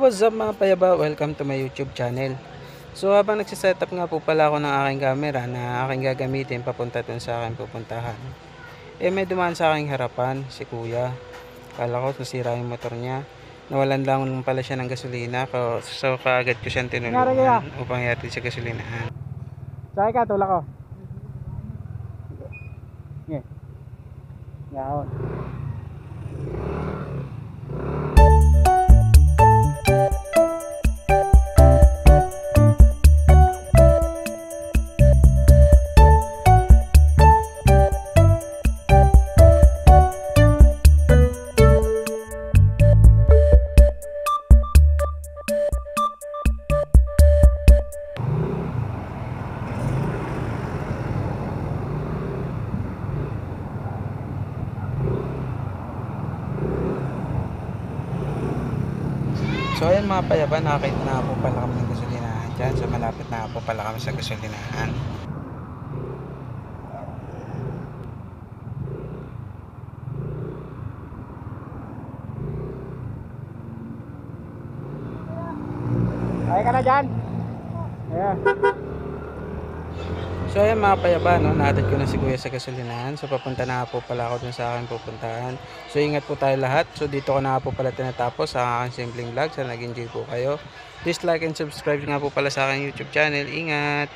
What's up mga payaba? Welcome to my YouTube channel. So habang nagsisetup nga po pala ako ng aking camera na aking gagamitin papunta dun sa aking pupuntahan, may dumaan sa aking harapan si kuya. Kala ko nasira yung motor niya. Nawalan lang pala siya ng gasolina. So kaagad ko siyang tinulungan upang ihatid sa gasolinahan. Sakay ka, tulak ko. Yeah. Yaon. So ayan mga payaba, nakakita na po pala kami ng gasolinahan dyan. So malapit na po pala kami sa gasolinahan. Sakay ka na dyan. Ayan. So ayan mga payaba, no, nahatid ko na si kuya sa gasolinahan. So papunta na po pala ako dun sa aking pupuntahan. So ingat po tayo lahat. So dito ko na po pala tinatapos ang aking simpleng vlog. Sana nag-enjoy po kayo. Please like and subscribe nga po pala sa aking YouTube channel. Ingat!